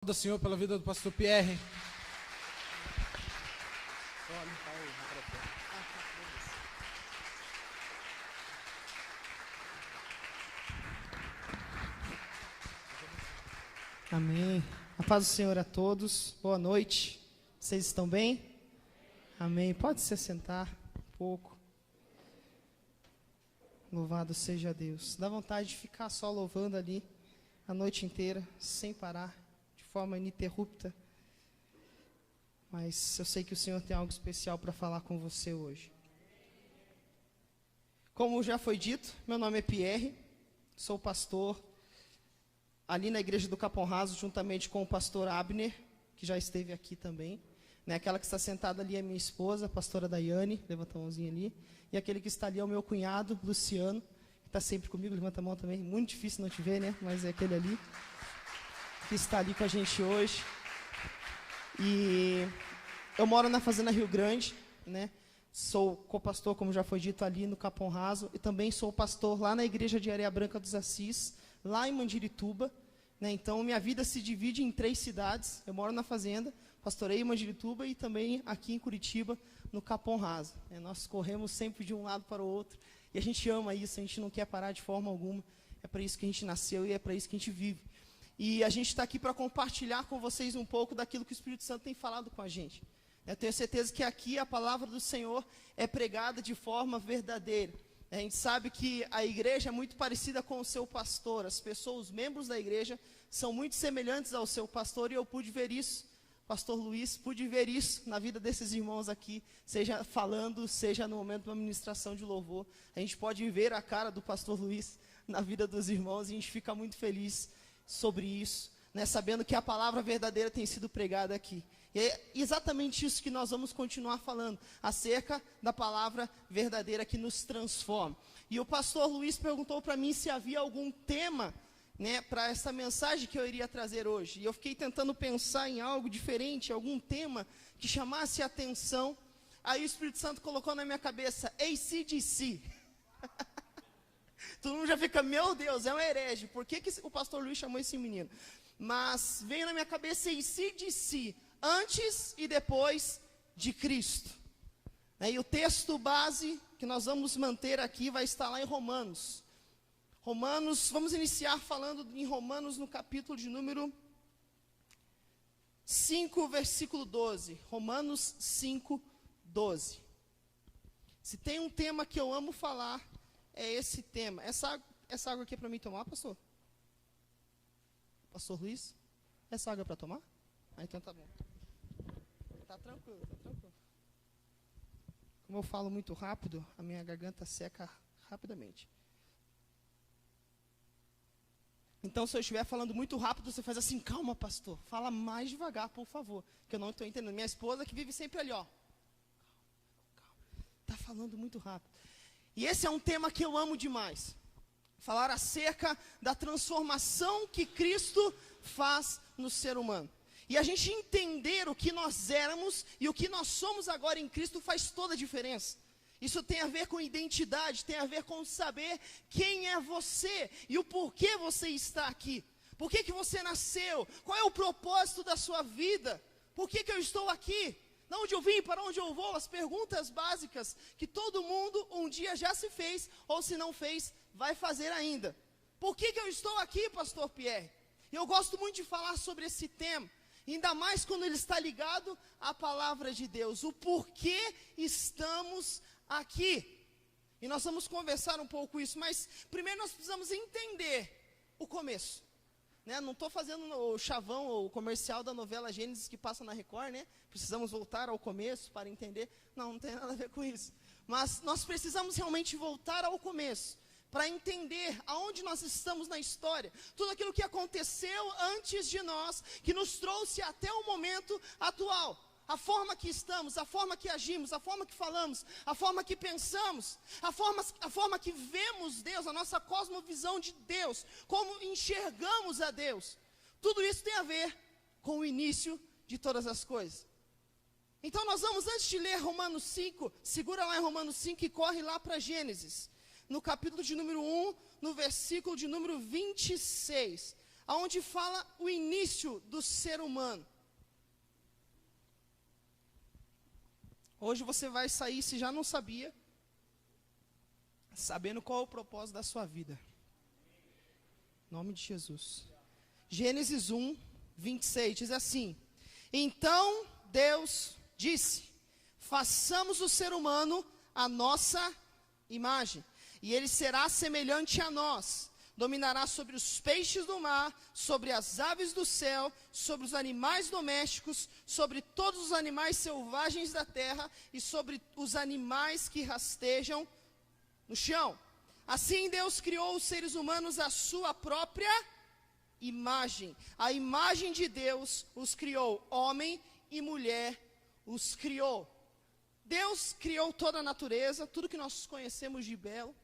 Do Senhor pela vida do pastor Pierre. Amém. A paz do Senhor a todos. Boa noite. Vocês estão bem? Amém. Pode se sentar um pouco. Louvado seja Deus. Dá vontade de ficar só louvando ali a noite inteira, sem parar, de forma ininterrupta. Mas eu sei que o Senhor tem algo especial para falar com você hoje. Como já foi dito, meu nome é Pierre, sou pastor ali na igreja do Capão Raso, juntamente com o pastor Abner, que já esteve aqui também. Aquela que está sentada ali é minha esposa, a pastora Daiane, levanta a mãozinha ali. E aquele que está ali é o meu cunhado, Luciano, que está sempre comigo, levanta a mão também. Muito difícil não te ver, né? Mas é aquele ali, que está ali com a gente hoje. E eu moro na Fazenda Rio Grande, né? Sou co-pastor, como já foi dito, ali no Capão Raso. E também sou pastor lá na igreja de Areia Branca dos Assis, lá em Mandirituba. Então, minha vida se divide em 3 cidades. Eu moro na Fazenda, pastorei em Mandirituba e também aqui em Curitiba, no Capão Raso. Nós corremos sempre de um lado para o outro. E a gente ama isso, a gente não quer parar de forma alguma. É para isso que a gente nasceu e é para isso que a gente vive. E a gente está aqui para compartilhar com vocês um pouco daquilo que o Espírito Santo tem falado com a gente. Eu tenho certeza que aqui a palavra do Senhor é pregada de forma verdadeira. A gente sabe que a igreja é muito parecida com o seu pastor. As pessoas, os membros da igreja, são muito semelhantes ao seu pastor. E eu pude ver isso, pastor Luiz, pude ver isso na vida desses irmãos aqui. Seja falando, seja no momento da ministração de louvor. A gente pode ver a cara do pastor Luiz na vida dos irmãos. E a gente fica muito feliz sobre isso, sabendo que a palavra verdadeira tem sido pregada aqui. E é exatamente isso que nós vamos continuar falando, acerca da palavra verdadeira que nos transforma. E o pastor Luiz perguntou para mim se havia algum tema, para essa mensagem que eu iria trazer hoje. E eu fiquei tentando pensar em algo diferente, algum tema que chamasse a atenção. Aí o Espírito Santo colocou na minha cabeça, AC/DC. Todo mundo já fica, meu Deus, é um herege. Por que o pastor Luiz chamou esse menino? Mas veio na minha cabeça AC/DC, antes e depois de Cristo. E o texto base que nós vamos manter aqui vai estar lá em Romanos. Vamos iniciar falando em Romanos no capítulo de número 5, versículo 12. Romanos 5, 12. Se tem um tema que eu amo falar, é esse tema. Essa água aqui é para mim tomar, pastor? Pastor Luiz? Essa água é para tomar? Então tá bom. Tá tranquilo, tá tranquilo. Como eu falo muito rápido, a minha garganta seca rapidamente. Então, se eu estiver falando muito rápido, você faz assim, calma, pastor. Fala mais devagar, por favor, que eu não estou entendendo. Minha esposa que vive sempre ali, ó. Calma. Tá falando muito rápido. E esse é um tema que eu amo demais. Falar acerca da transformação que Cristo faz no ser humano. E a gente entender o que nós éramos e o que nós somos agora em Cristo faz toda a diferença. Isso tem a ver com identidade, tem a ver com saber quem é você e o porquê você está aqui. Por que você nasceu? Qual é o propósito da sua vida? Por que eu estou aqui? De onde eu vim, para onde eu vou? As perguntas básicas que todo mundo um dia já se fez, ou se não fez, vai fazer ainda. Por que eu estou aqui, pastor Pierre? Eu gosto muito de falar sobre esse tema. Ainda mais quando ele está ligado à palavra de Deus. O porquê estamos aqui. E nós vamos conversar um pouco isso. Mas primeiro nós precisamos entender o começo. Não estou fazendo o chavão ou o comercial da novela Gênesis que passa na Record. Precisamos voltar ao começo para entender. Não tem nada a ver com isso. Mas nós precisamos realmente voltar ao começo. Para entender aonde nós estamos na história, tudo aquilo que aconteceu antes de nós, que nos trouxe até o momento atual, a forma que estamos, a forma que agimos, a forma que falamos, a forma que pensamos, a forma que vemos Deus, a nossa cosmovisão de Deus, como enxergamos a Deus, tudo isso tem a ver com o início de todas as coisas. Então nós vamos, antes de ler Romanos 5, segura lá em Romanos 5 e corre lá para Gênesis. No capítulo de número 1, no versículo de número 26. onde fala o início do ser humano. Hoje você vai sair, se já não sabia, sabendo qual é o propósito da sua vida. Em nome de Jesus. Gênesis 1, 26 diz assim: então Deus disse: façamos o ser humano à nossa imagem, e ele será semelhante a nós. Dominará sobre os peixes do mar, sobre as aves do céu, sobre os animais domésticos, sobre todos os animais selvagens da terra e sobre os animais que rastejam no chão. Assim Deus criou os seres humanos à sua própria imagem. A imagem de Deus os criou, homem e mulher os criou. Deus criou toda a natureza, tudo que nós conhecemos de belo.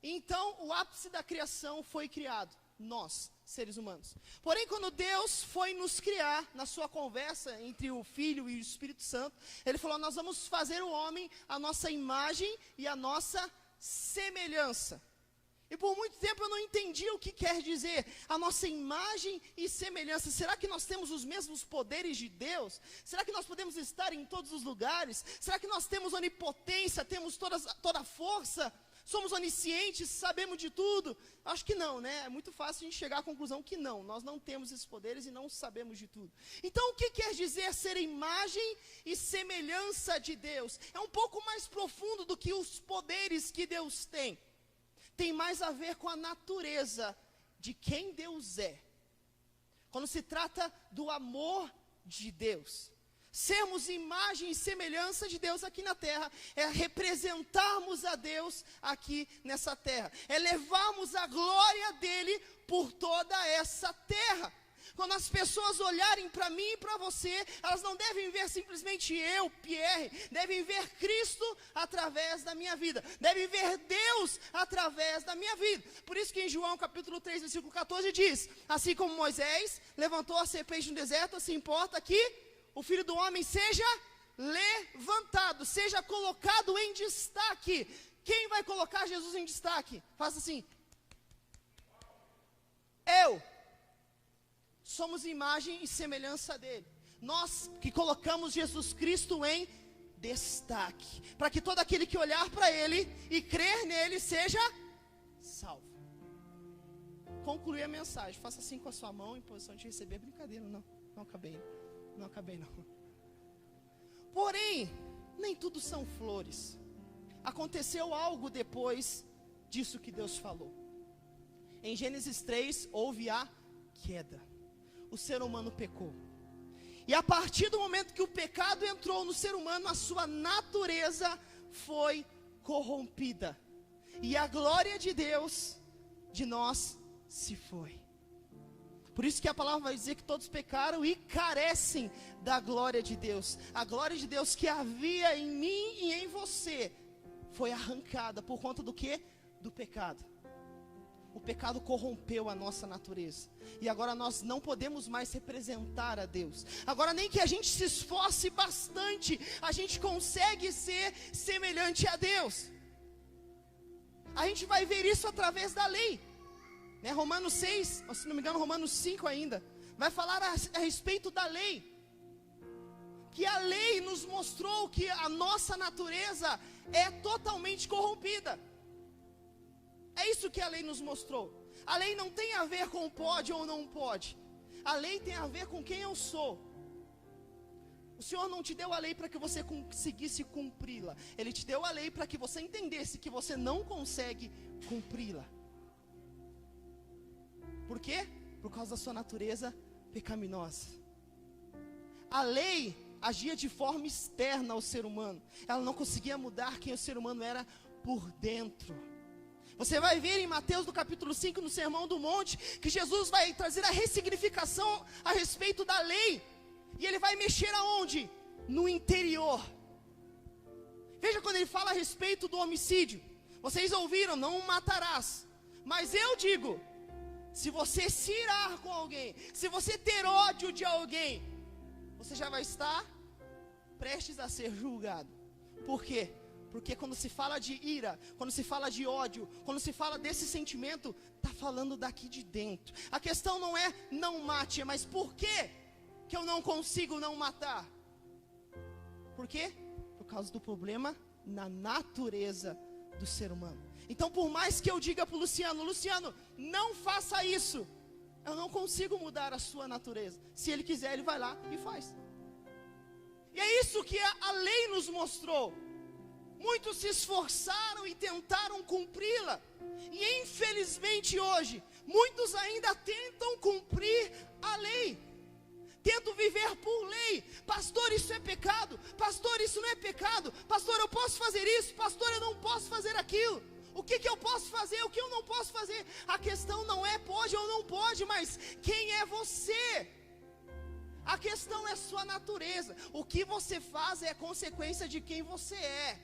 Então, o ápice da criação foi criado, nós, seres humanos. Porém, quando Deus foi nos criar, na sua conversa entre o Filho e o Espírito Santo, Ele falou: nós vamos fazer o homem à nossa imagem e à nossa semelhança. E por muito tempo eu não entendia o que quer dizer a nossa imagem e semelhança. Será que nós temos os mesmos poderes de Deus? Será que nós podemos estar em todos os lugares? Será que nós temos onipotência, temos toda a força? Somos oniscientes, sabemos de tudo? Acho que não, né? É muito fácil a gente chegar à conclusão que não. Nós não temos esses poderes e não sabemos de tudo. Então, o que quer dizer ser imagem e semelhança de Deus? É um pouco mais profundo do que os poderes que Deus tem. Tem mais a ver com a natureza de quem Deus é. Quando se trata do amor de Deus. Sermos imagem e semelhança de Deus aqui na terra é representarmos a Deus aqui nessa terra, é levarmos a glória dele por toda essa terra. Quando as pessoas olharem para mim e para você, elas não devem ver simplesmente eu, Pierre, devem ver Cristo através da minha vida, devem ver Deus através da minha vida. Por isso que em João capítulo 3, versículo 14 diz: assim como Moisés levantou a serpente no deserto, assim importa que o Filho do Homem seja levantado, seja colocado em destaque. Quem vai colocar Jesus em destaque? Faça assim. Eu. Somos imagem e semelhança dele. Nós que colocamos Jesus Cristo em destaque, para que todo aquele que olhar para ele e crer nele seja salvo. Concluir a mensagem. Faça assim com a sua mão em posição de receber. Brincadeira, não acabei. Não acabei não. Porém, nem tudo são flores. Aconteceu algo depois disso que Deus falou. Em Gênesis 3 houve a queda. O ser humano pecou. E a partir do momento que o pecado entrou no ser humano, a sua natureza foi corrompida. E a glória de Deus, de nós, se foi. Por isso que a palavra vai dizer que todos pecaram e carecem da glória de Deus. A glória de Deus que havia em mim e em você foi arrancada por conta do quê? Do pecado. O pecado corrompeu a nossa natureza. E agora nós não podemos mais representar a Deus. Agora nem que a gente se esforce bastante, a gente consegue ser semelhante a Deus. A gente vai ver isso através da lei. Romanos 6, ou se não me engano Romanos 5 ainda, vai falar a respeito da lei. Que a lei nos mostrou que a nossa natureza é totalmente corrompida. É isso que a lei nos mostrou. A lei não tem a ver com pode ou não pode. A lei tem a ver com quem eu sou. O Senhor não te deu a lei para que você conseguisse cumpri-la. Ele te deu a lei para que você entendesse que você não consegue cumpri-la. Por quê? Por causa da sua natureza pecaminosa. A lei agia de forma externa ao ser humano. Ela não conseguia mudar quem o ser humano era por dentro. Você vai ver em Mateus do capítulo 5, no Sermão do Monte, que Jesus vai trazer a ressignificação a respeito da lei. E ele vai mexer aonde? No interior. Veja quando ele fala a respeito do homicídio. Vocês ouviram, não matarás. Mas eu digo, se você se irar com alguém, se você ter ódio de alguém, você já vai estar prestes a ser julgado. Por quê? Porque quando se fala de ira, quando se fala de ódio, quando se fala desse sentimento, está falando daqui de dentro. A questão não é não mate, mas por que eu não consigo não matar? Por quê? Por causa do problema na natureza do ser humano. Então, por mais que eu diga para o Luciano, Luciano, não faça isso, eu não consigo mudar a sua natureza. Se ele quiser, ele vai lá e faz. E é isso que a lei nos mostrou. Muitos se esforçaram e tentaram cumpri-la. E infelizmente hoje, muitos ainda tentam cumprir a lei. Tentam viver por lei. Pastor, isso é pecado. Pastor, isso não é pecado. Pastor, eu posso fazer isso. Pastor, eu não posso fazer aquilo. O que eu posso fazer? O que eu não posso fazer? A questão não é pode ou não pode, mas quem é você? A questão é sua natureza. O que você faz é consequência de quem você é.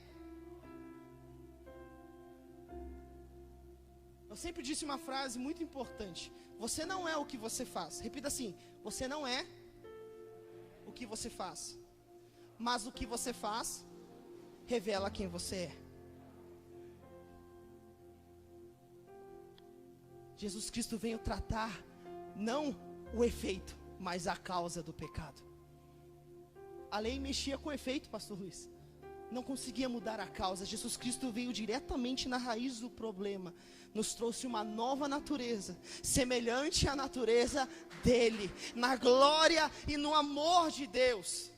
Eu sempre disse uma frase muito importante. Você não é o que você faz. Repita assim: você não é o que você faz, mas o que você faz revela quem você é. Jesus Cristo veio tratar não o efeito, mas a causa do pecado. A lei mexia com o efeito, pastor Luiz, não conseguia mudar a causa. Jesus Cristo veio diretamente na raiz do problema, nos trouxe uma nova natureza, semelhante à natureza dele, na glória e no amor de Deus.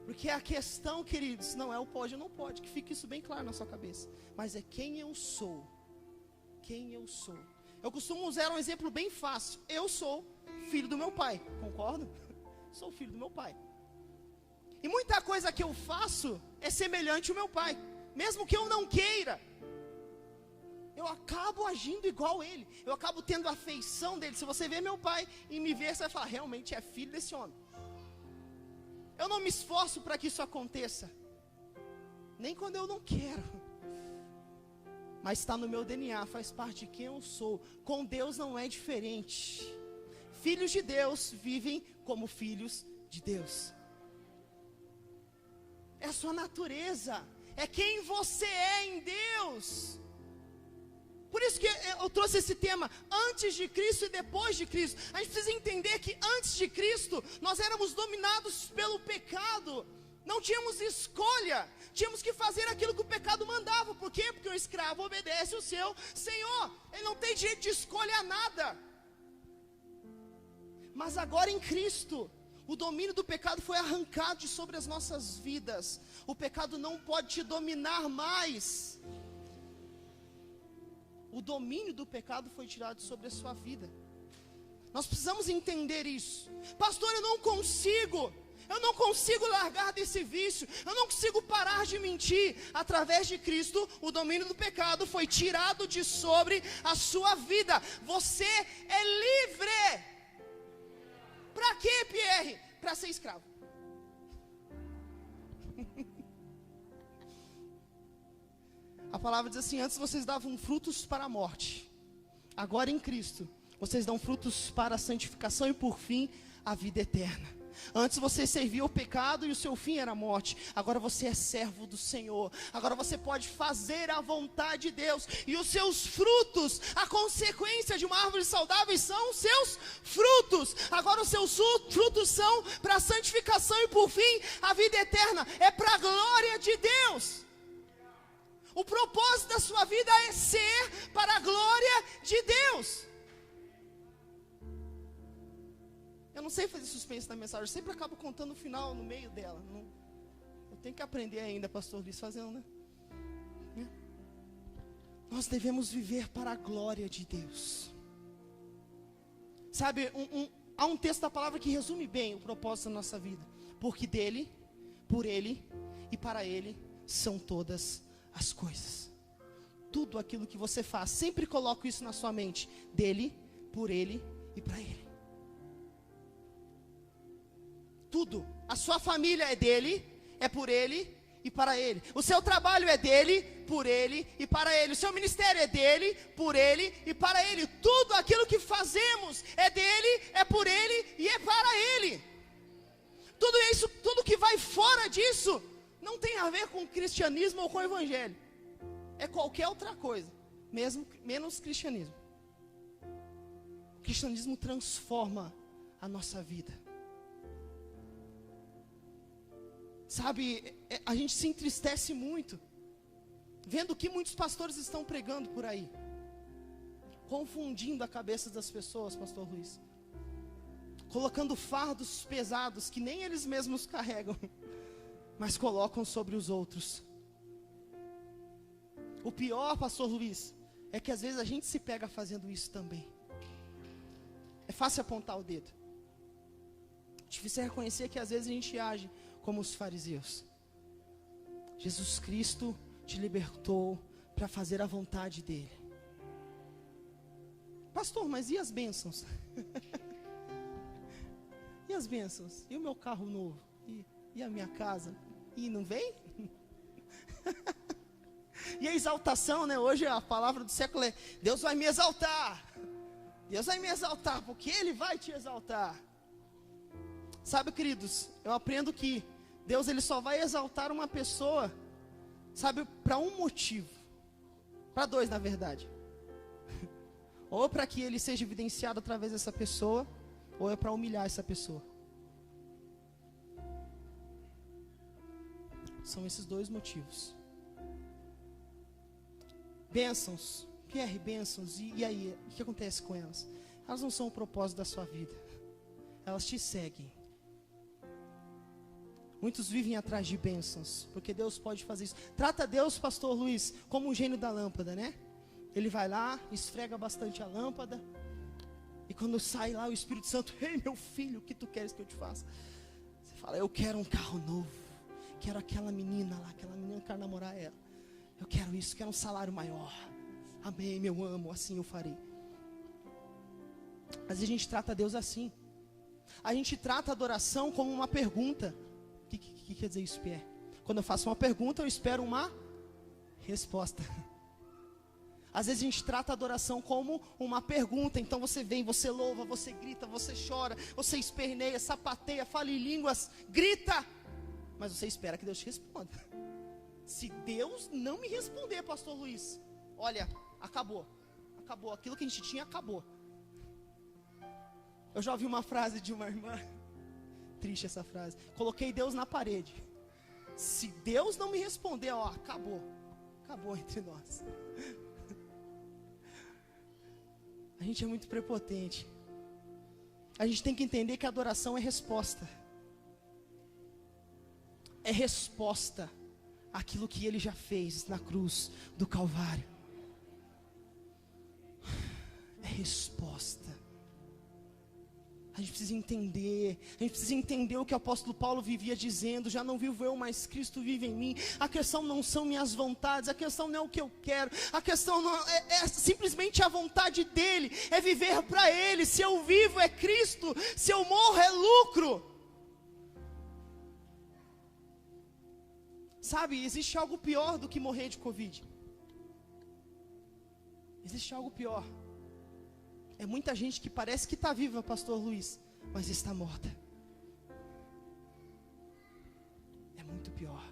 Porque a questão, queridos, não é o pode ou não pode, que fique isso bem claro na sua cabeça, mas é quem eu sou. Quem eu sou. Eu costumo usar um exemplo bem fácil. Eu sou filho do meu pai, concorda? Sou filho do meu pai. E muita coisa que eu faço é semelhante ao meu pai, mesmo que eu não queira. Eu acabo agindo igual ele. Eu acabo tendo a afeição dele. Se você ver meu pai e me ver, você vai falar, realmente é filho desse homem. Eu não me esforço para que isso aconteça, nem quando eu não quero. Mas está no meu DNA, faz parte de quem eu sou. Com Deus não é diferente. Filhos de Deus vivem como filhos de Deus. É a sua natureza, é quem você é em Deus. Por isso que eu trouxe esse tema, antes de Cristo e depois de Cristo. A gente precisa entender que antes de Cristo, nós éramos dominados pelo pecado. Não tínhamos escolha, tínhamos que fazer aquilo que o pecado mandava. Por quê? Porque o escravo obedece o seu senhor, ele não tem direito de escolha a nada. Mas agora em Cristo, o domínio do pecado foi arrancado de sobre as nossas vidas. O pecado não pode te dominar mais. O domínio do pecado foi tirado sobre a sua vida. Nós precisamos entender isso. Pastor, eu não consigo largar desse vício, eu não consigo parar de mentir. Através de Cristo, o domínio do pecado foi tirado de sobre a sua vida. Você é livre. Para quê, Pierre? Para ser escravo. A palavra diz assim: antes vocês davam frutos para a morte, agora em Cristo vocês dão frutos para a santificação e por fim a vida eterna. Antes você servia o pecado e o seu fim era a morte. Agora você é servo do Senhor. Agora você pode fazer a vontade de Deus. E os seus frutos, a consequência de uma árvore saudável são os seus frutos. Agora os seus frutos são para a santificação e por fim a vida eterna. É para a glória de Deus. O propósito da sua vida é ser para a glória de Deus. Eu não sei fazer suspense na mensagem, eu sempre acabo contando o final no meio dela. Eu tenho que aprender ainda, pastor Luiz, fazendo, né? Nós devemos viver para a glória de Deus. Sabe, há um texto da palavra que resume bem o propósito da nossa vida. Porque dele, por ele e para ele são todas as coisas. Tudo aquilo que você faz, sempre coloque isso na sua mente. Dele, por ele e para ele. Tudo, a sua família é dele, é por ele e para ele. O seu trabalho é dele, por ele e para ele. O seu ministério é dele, por ele e para ele. Tudo aquilo que fazemos é dele, é por ele e é para ele. Tudo isso, tudo que vai fora disso, não não tem a ver com cristianismo ou com evangelho. É qualquer outra coisa, mesmo menos cristianismo. O cristianismo transforma a nossa vida. Sabe, a gente se entristece muito vendo o que muitos pastores estão pregando por aí, confundindo a cabeça das pessoas, pastor Luiz, colocando fardos pesados que nem eles mesmos carregam, mas colocam sobre os outros. O pior, pastor Luiz, é que às vezes a gente se pega fazendo isso também. É fácil apontar o dedo. Difícil é reconhecer que às vezes a gente age como os fariseus. Jesus Cristo te libertou para fazer a vontade dele. Pastor, mas e as bênçãos? E as bênçãos? E o meu carro novo? E a minha casa? E não vem? E a exaltação, né? Hoje a palavra do século é: Deus vai me exaltar. Deus vai me exaltar, porque Ele vai te exaltar. Sabe, queridos, eu aprendo que Deus, Ele só vai exaltar uma pessoa, sabe, para um motivo. Para dois, na verdade. Ou para que Ele seja evidenciado através dessa pessoa, ou é para humilhar essa pessoa. São esses dois motivos. Bênçãos, Pierre, bênçãos, e aí, o que acontece com elas? Elas não são o propósito da sua vida, elas te seguem. Muitos vivem atrás de bênçãos, porque Deus pode fazer isso. Trata Deus, pastor Luiz, como um gênio da lâmpada, né? Ele vai lá, esfrega bastante a lâmpada, e quando sai lá o Espírito Santo: ei, meu filho, o que tu queres que eu te faça? Você fala: eu quero um carro novo, quero aquela menina lá, aquela menina, eu quero namorar ela. Eu quero isso, quero um salário maior. Amém, meu amo, assim eu farei. Mas a gente trata Deus assim. A gente trata a adoração como uma pergunta. O que quer dizer isso, Pierre? Quando eu faço uma pergunta, eu espero uma resposta. Às vezes a gente trata a adoração como uma pergunta. Então você vem, você louva, você grita, você chora, você esperneia, sapateia, fala em línguas, grita. Mas você espera que Deus te responda. Se Deus não me responder, pastor Luiz, olha, acabou. Acabou, aquilo que a gente tinha acabou. Eu já ouvi uma frase de uma irmã, triste essa frase: coloquei Deus na parede. Se Deus não me responder, ó, acabou. Acabou entre nós. A gente é muito prepotente. A gente tem que entender que a adoração é resposta. É resposta àquilo que Ele já fez na cruz do Calvário. É resposta. A gente precisa entender. A gente precisa entender o que o apóstolo Paulo vivia dizendo: já não vivo eu, mas Cristo vive em mim. A questão não são minhas vontades, a questão não é o que eu quero, a questão não é simplesmente a vontade dEle, é viver para Ele. Se eu vivo é Cristo, se eu morro é lucro. Sabe, existe algo pior do que morrer de Covid. Existe algo pior. É muita gente que parece que está viva, pastor Luiz, mas está morta. É muito pior.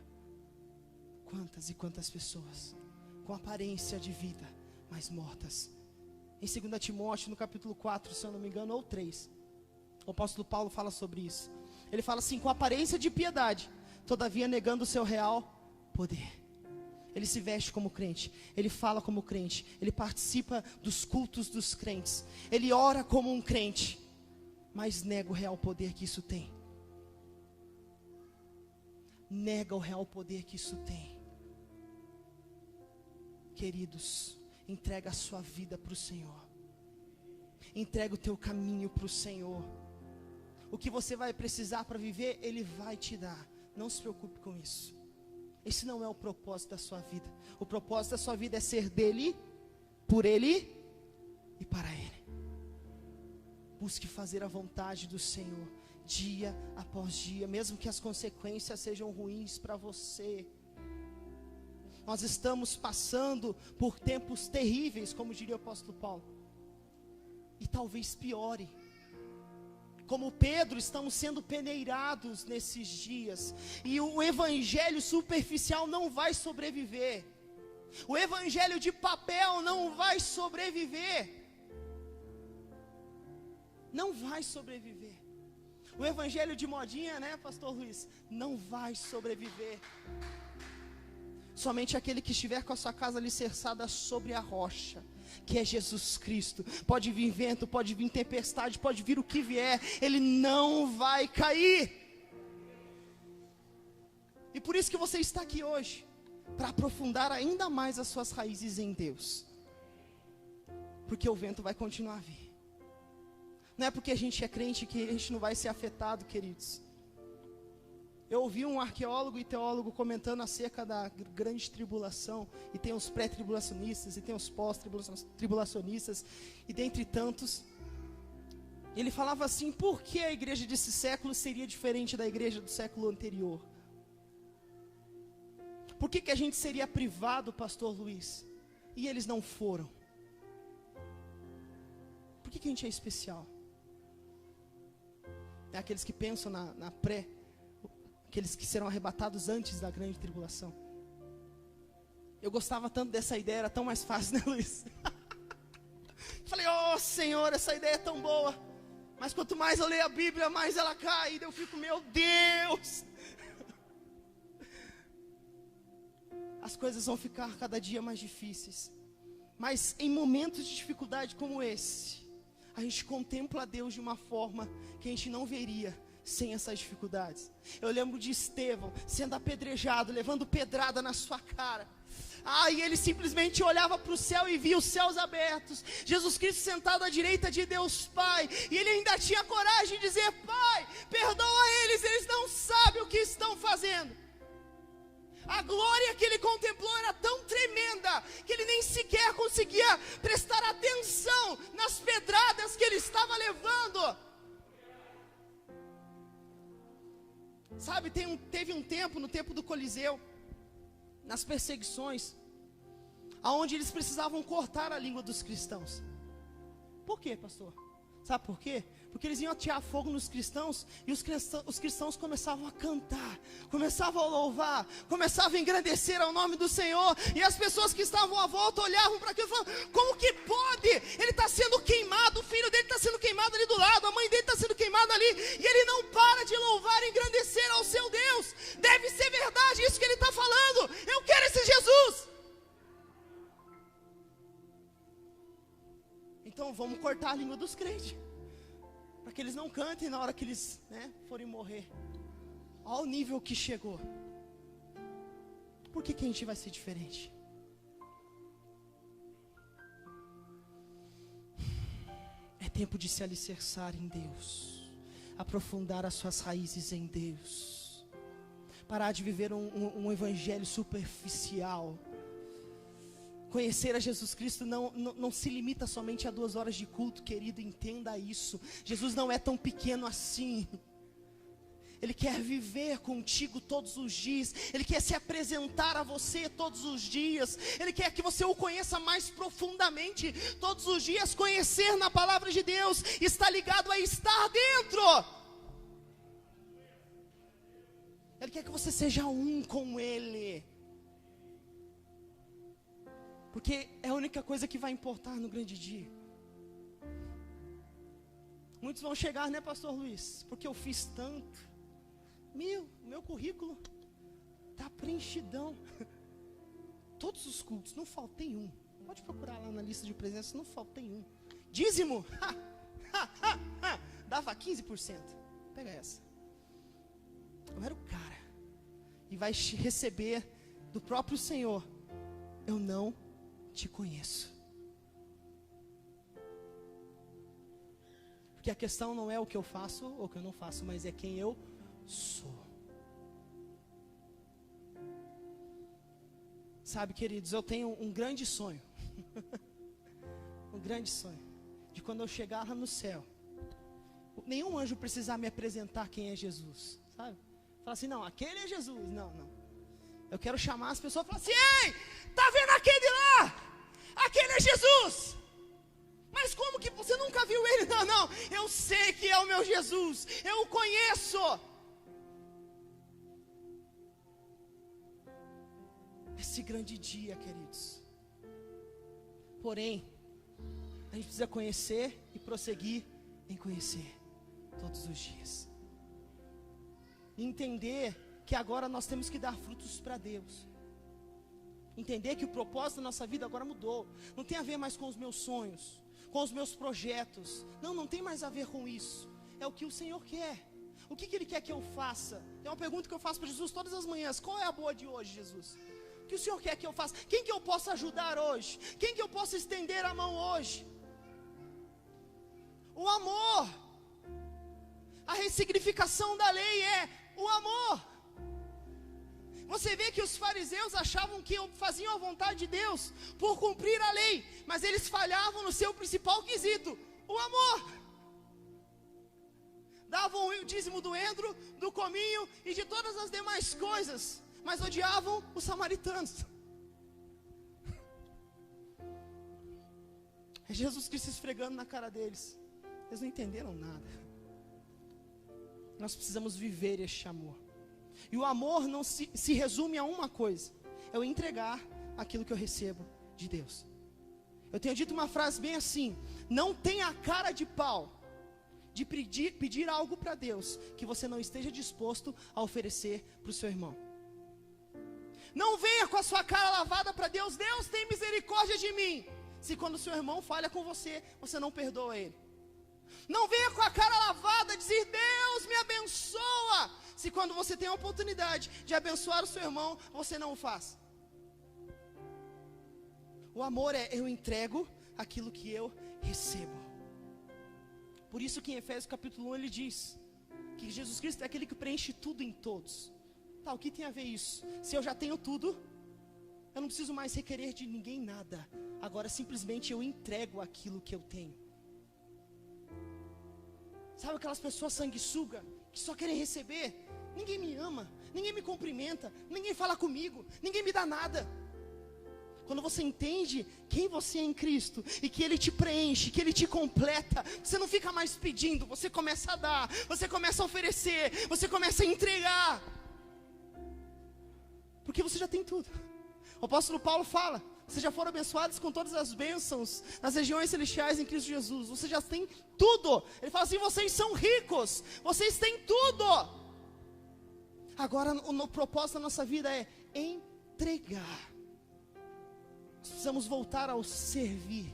Quantas e quantas pessoas com aparência de vida, mas mortas. Em 2 Timóteo, no capítulo 4, se eu não me engano, ou 3, o apóstolo Paulo fala sobre isso. Ele fala assim: com aparência de piedade, todavia negando o seu real poder. Ele se veste como crente, ele fala como crente, ele participa dos cultos dos crentes, ele ora como um crente, mas nega o real poder que isso tem. Nega o real poder que isso tem. Queridos, entrega a sua vida para o Senhor. Entrega o teu caminho para o Senhor. O que você vai precisar para viver, Ele vai te dar. Não se preocupe com isso. Esse não é o propósito da sua vida. O propósito da sua vida é ser dele, por Ele e para Ele. Busque fazer a vontade do Senhor, dia após dia, mesmo que as consequências sejam ruins para você. Nós estamos passando por tempos terríveis, como diria o apóstolo Paulo. E talvez piore. como Pedro, estamos sendo peneirados nesses dias. E o evangelho superficial não vai sobreviver. O evangelho de papel não vai sobreviver. Não vai sobreviver. O evangelho de modinha, né, pastor Luiz? Não vai sobreviver. Somente aquele que estiver com a sua casa alicerçada sobre a rocha, que é Jesus Cristo. Pode vir vento, pode vir tempestade, pode vir o que vier, ele não vai cair. E por isso que você está aqui hoje, para aprofundar ainda mais as suas raízes em Deus. Porque o vento vai continuar a vir. Não é porque a gente é crente que a gente não vai ser afetado, queridos. Eu ouvi um arqueólogo e teólogo comentando acerca da grande tribulação, e tem os pré-tribulacionistas, e tem os pós-tribulacionistas, e dentre tantos. Ele falava assim: por que a igreja desse século seria diferente da igreja do século anterior? Por que a gente seria privado, pastor Luiz? E eles não foram? Por que a gente é especial? É aqueles que pensam na pré, aqueles que serão arrebatados antes da grande tribulação. Eu gostava tanto dessa ideia, era tão mais fácil, né, Luiz? Falei: oh Senhor, essa ideia é tão boa. Mas quanto mais eu leio a Bíblia, mais ela cai. E eu fico: meu Deus. As coisas vão ficar cada dia mais difíceis. Mas em momentos de dificuldade como esse, a gente contempla a Deus de uma forma que a gente não veria sem essas dificuldades. Eu lembro de Estevão sendo apedrejado, levando pedrada na sua cara. E ele simplesmente olhava para o céu e via os céus abertos, Jesus Cristo sentado à direita de Deus Pai, e ele ainda tinha coragem de dizer: Pai, perdoa eles não sabem o que estão fazendo. A glória que ele contemplou era tão tremenda, que ele nem sequer conseguia prestar atenção nas pedradas que ele estava levando. Sabe, teve um tempo, no tempo do Coliseu, nas perseguições, aonde eles precisavam cortar a língua dos cristãos. Por quê, pastor? Sabe por quê? Porque eles iam atear fogo nos cristãos, e os cristãos começavam a cantar, começavam a louvar, começavam a engrandecer ao nome do Senhor, e as pessoas que estavam à volta olhavam para aquilo e falavam: como que pode? Ele está sendo queimado, o filho dele está sendo queimado ali do lado, a mãe dele está sendo queimada ali, e ele não para de louvar e engrandecer ao seu Deus. Deve ser verdade isso que ele está falando. Eu quero esse Jesus. Então vamos cortar a língua dos crentes, para que eles não cantem na hora que eles, forem morrer. Olha o nível que chegou. Por que a gente vai ser diferente? É tempo de se alicerçar em Deus, aprofundar as suas raízes em Deus, parar de viver um evangelho superficial. Conhecer a Jesus Cristo não se limita somente a 2 horas de culto, querido, entenda isso. Jesus não é tão pequeno assim. Ele quer viver contigo todos os dias. Ele quer se apresentar a você todos os dias. Ele quer que você o conheça mais profundamente todos os dias. Conhecer na palavra de Deus está ligado a estar dentro. Ele quer que você seja um com Ele. Porque é a única coisa que vai importar no grande dia. Muitos vão chegar, né, pastor Luiz? Porque eu fiz tanto. Meu currículo está preenchidão. Todos os cultos, não faltei um. Pode procurar lá na lista de presença, não faltei um. Dízimo, dava 15%. Pega essa. Eu era o cara. E vai receber do próprio Senhor: eu não te conheço. Porque a questão não é o que eu faço ou o que eu não faço, mas é quem eu sou. Sabe, queridos, eu tenho um grande sonho. Um grande sonho. De quando eu chegar lá no céu, nenhum anjo precisar me apresentar quem é Jesus. Sabe? Falar assim: não, aquele é Jesus. Não. Eu quero chamar as pessoas e falar assim: ei, tá vendo aquele lá? Aquele é Jesus. mas como que você nunca viu ele? Não, não, eu sei que é o meu Jesus, eu o conheço. Esse grande dia, queridos. Porém, a gente precisa conhecer e prosseguir em conhecer todos os dias. E entender que agora nós temos que dar frutos para Deus. Entender que o propósito da nossa vida agora mudou. Não tem a ver mais com os meus sonhos, com os meus projetos. Não, não tem mais a ver com isso. É o que o Senhor quer. O que Ele quer que eu faça? É uma pergunta que eu faço para Jesus todas as manhãs. Qual é a boa de hoje, Jesus? O que o Senhor quer que eu faça? Quem que eu posso ajudar hoje? Quem que eu posso estender a mão hoje? O amor. A ressignificação da lei é o amor. Você vê que os fariseus achavam que faziam a vontade de Deus por cumprir a lei, mas eles falhavam no seu principal quesito, o amor. Davam o dízimo do endro, do cominho e de todas as demais coisas, mas odiavam os samaritanos. É Jesus Cristo esfregando na cara deles. Eles não entenderam nada. Nós precisamos viver este amor. E o amor não se resume a uma coisa: é eu entregar aquilo que eu recebo de Deus. Eu tenho dito uma frase bem assim: não tenha a cara de pau de pedir algo para Deus que você não esteja disposto a oferecer para o seu irmão. Não venha com a sua cara lavada para Deus: Deus tem misericórdia de mim, se quando o seu irmão falha com você, você não perdoa ele. Não venha com a cara lavada dizer: Deus me abençoa, se quando você tem a oportunidade de abençoar o seu irmão, você não o faz. O amor é: eu entrego aquilo que eu recebo. Por isso que em Efésios capítulo 1 ele diz que Jesus Cristo é aquele que preenche tudo em todos. Tá, o que tem a ver isso? Se eu já tenho tudo, eu não preciso mais requerer de ninguém nada. Agora simplesmente eu entrego aquilo que eu tenho. Sabe aquelas pessoas sanguessuga que só querem receber? Ninguém me ama, ninguém me cumprimenta, ninguém fala comigo, ninguém me dá nada. Quando você entende quem você é em Cristo e que Ele te preenche, que Ele te completa, você não fica mais pedindo, você começa a dar, você começa a oferecer, você começa a entregar, porque você já tem tudo. O apóstolo Paulo fala: vocês já foram abençoados com todas as bênçãos nas regiões celestiais em Cristo Jesus. Você já tem tudo. Ele fala assim: vocês são ricos, vocês têm tudo. Agora o propósito da nossa vida é entregar. Nós precisamos voltar ao servir.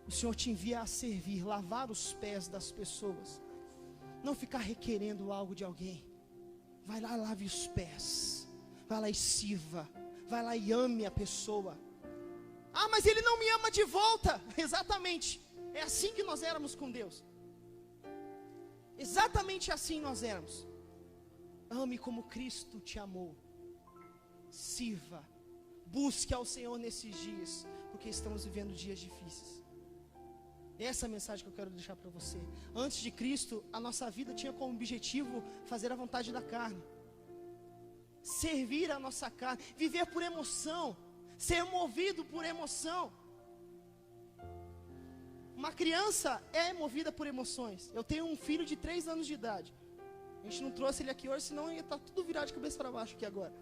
O Senhor te envia a servir, lavar os pés das pessoas, não ficar requerendo algo de alguém. Vai lá, lave os pés. Vai lá e sirva. Vai lá e ame a pessoa. Ah, mas ele não me ama de volta. Exatamente. É assim que nós éramos com Deus. Exatamente assim nós éramos. Ame como Cristo te amou. Sirva. Busque ao Senhor nesses dias, porque estamos vivendo dias difíceis. Essa é a mensagem que eu quero deixar para você. Antes de Cristo, a nossa vida tinha como objetivo fazer a vontade da carne, servir a nossa carne, viver por emoção, ser movido por emoção. Uma criança é movida por emoções. Eu tenho um filho de 3 anos de idade. A gente não trouxe ele aqui hoje, senão ia estar tudo virado de cabeça para baixo aqui agora.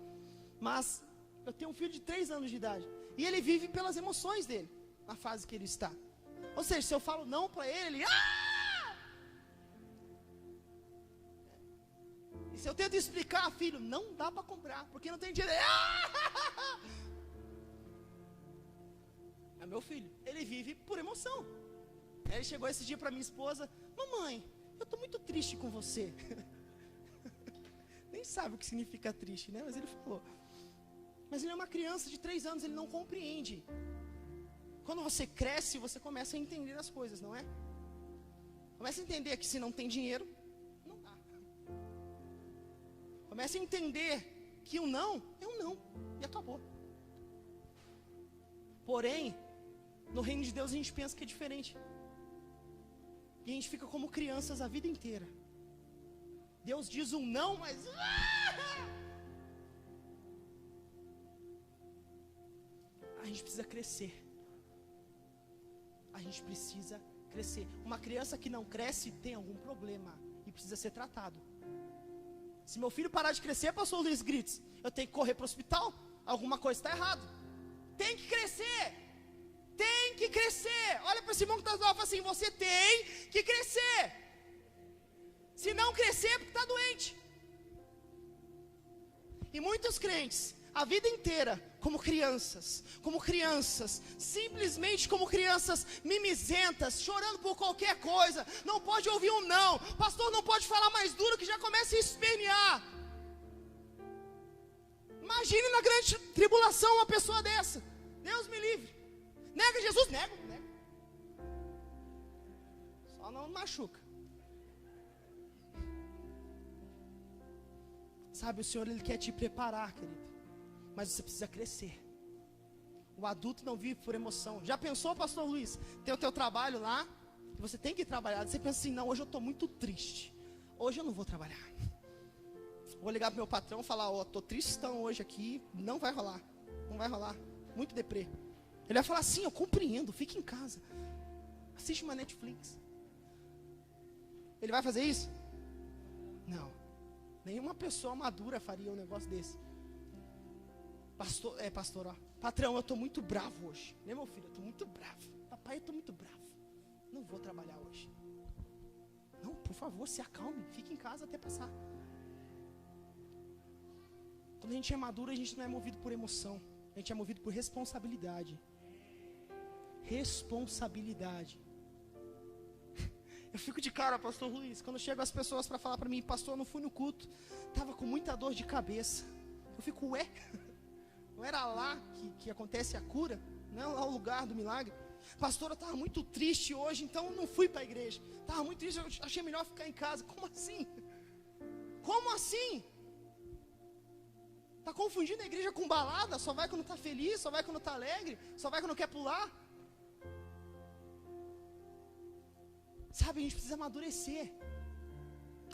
Mas eu tenho um filho de 3 anos de idade, e ele vive pelas emoções dele, na fase que ele está. Ou seja, se eu falo não para ele, e se eu tento explicar: filho, não dá para comprar, porque não tem dinheiro. É meu filho, ele vive por emoção. Aí ele chegou esse dia para minha esposa: mamãe, eu estou muito triste com você. Nem sabe o que significa triste, né? Mas ele falou. Mas ele é uma criança de 3 anos, ele não compreende. Quando você cresce, você começa a entender as coisas, não é? Começa a entender que se não tem dinheiro, não dá. Começa a entender que o não é um não, e acabou. Porém, no reino de Deus a gente pensa que é diferente. E a gente fica como crianças a vida inteira. Deus diz um não, mas... A gente precisa crescer. a gente precisa crescer. Uma criança que não cresce tem algum problema e precisa ser tratado. Se meu filho parar de crescer, pastor Luiz Grites, eu tenho que correr para o hospital, alguma coisa está errada. Tem que crescer. Tem que crescer. Olha para esse irmão que está do lado e fala assim, você tem que crescer. Se não crescer, é porque está doente. E muitos crentes, a vida inteira, como crianças, simplesmente como crianças mimizentas, chorando por qualquer coisa, não pode ouvir um não, pastor não pode falar mais duro que já começa a espernear. Imagine na grande tribulação uma pessoa dessa, Deus me livre, nega Jesus, nega, só não machuca. Sabe, o Senhor, Ele quer te preparar, querido, mas você precisa crescer. O adulto não vive por emoção. Já pensou, pastor Luiz, tem o teu trabalho lá, você tem que trabalhar, você pensa assim, não, hoje eu estou muito triste, hoje eu não vou trabalhar. Vou ligar para o meu patrão e falar, estou tristão hoje aqui, não vai rolar, muito deprê. Ele vai falar assim, eu compreendo, fique em casa, assiste uma Netflix. Ele vai fazer isso? Não. Nenhuma pessoa madura faria um negócio desse. Pastor, ó, patrão, eu estou muito bravo hoje. Né, meu filho, eu estou muito bravo. Papai, eu estou muito bravo. Não vou trabalhar hoje. Não, por favor, se acalme. Fique em casa até passar. Quando a gente é maduro, a gente não é movido por emoção. A gente é movido por responsabilidade. Responsabilidade. Eu fico de cara, pastor Luiz, quando chegam as pessoas para falar para mim, pastor, eu não fui no culto, estava com muita dor de cabeça. Eu fico, não era lá que acontece a cura? Não é lá o lugar do milagre? Pastor, eu estava muito triste hoje, então eu não fui para a igreja. Estava muito triste, eu achei melhor ficar em casa. Como assim? Como assim? Está confundindo a igreja com balada? Só vai quando está feliz, só vai quando está alegre, só vai quando quer pular? Sabe, a gente precisa amadurecer.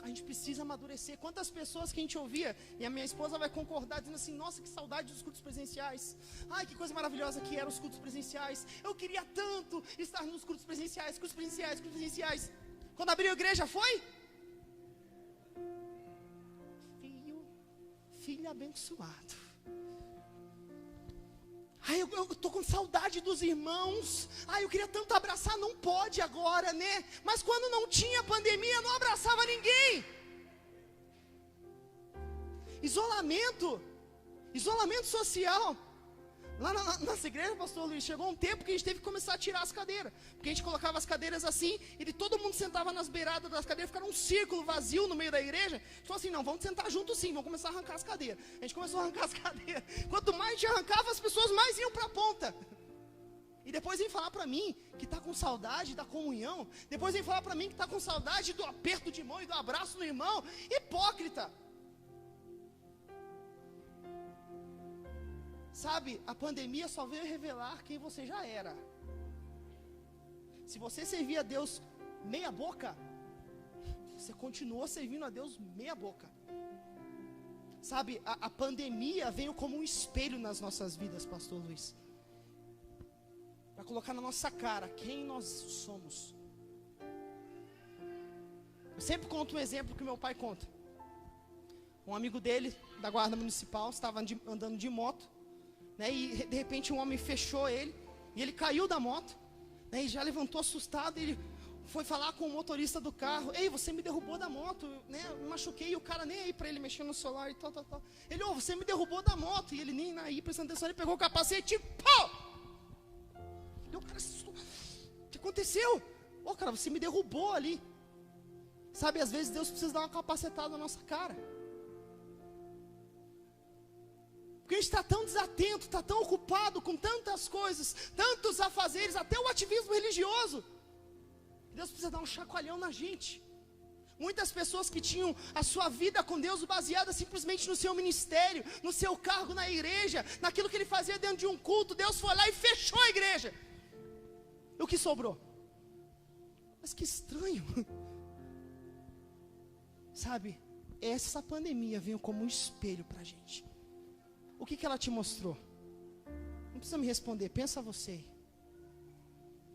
A gente precisa amadurecer. Quantas pessoas que a gente ouvia, e a minha esposa vai concordar, dizendo assim, nossa, que saudade dos cultos presenciais. Ai, que coisa maravilhosa que eram os cultos presenciais. Eu queria tanto estar nos cultos presenciais. Quando abriu a igreja, foi? Filho abençoado. Ai, eu estou com saudade dos irmãos. Ai, eu queria tanto abraçar, não pode agora, né? Mas quando não tinha pandemia, não abraçava ninguém. Isolamento social. Lá na nossa igreja, pastor Luiz, chegou um tempo que a gente teve que começar a tirar as cadeiras. Porque a gente colocava as cadeiras assim, e todo mundo sentava nas beiradas das cadeiras, ficava um círculo vazio no meio da igreja. A gente falou assim, não, vamos sentar juntos sim, vamos começar a arrancar as cadeiras. A gente começou a arrancar as cadeiras. Quanto mais a gente arrancava, as pessoas mais iam para a ponta. E depois vem falar para mim que está com saudade da comunhão. Depois vem falar para mim que está com saudade do aperto de mão e do abraço do irmão. Hipócrita. Sabe, a pandemia só veio revelar quem você já era. Se você servia a Deus meia boca, você continuou servindo a Deus meia boca. Sabe, a pandemia veio como um espelho nas nossas vidas, pastor Luiz. Para colocar na nossa cara quem nós somos. Eu sempre conto um exemplo que meu pai conta. Um amigo dele, da guarda municipal, estava andando de moto. Né, e de repente um homem fechou ele, e ele caiu da moto, né, e já levantou assustado, e ele foi falar com o motorista do carro, ei, você me derrubou da moto, né, me machuquei, e o cara nem aí para ele mexendo no celular e tal. Ele, você me derrubou da moto, e ele nem aí prestando atenção, ele pegou o capacete e pô! E o cara assustou, o que aconteceu? Cara, você me derrubou ali. Sabe, às vezes Deus precisa dar uma capacetada na nossa cara. Porque a gente está tão desatento, está tão ocupado com tantas coisas, tantos afazeres, até o ativismo religioso. Deus precisa dar um chacoalhão na gente. Muitas pessoas que tinham a sua vida com Deus baseada simplesmente no seu ministério, no seu cargo na igreja, naquilo que ele fazia dentro de um culto, Deus foi lá e fechou a igreja. E o que sobrou? Mas que estranho. Sabe, essa pandemia veio como um espelho para a gente. O que ela te mostrou? Não precisa me responder, pensa você.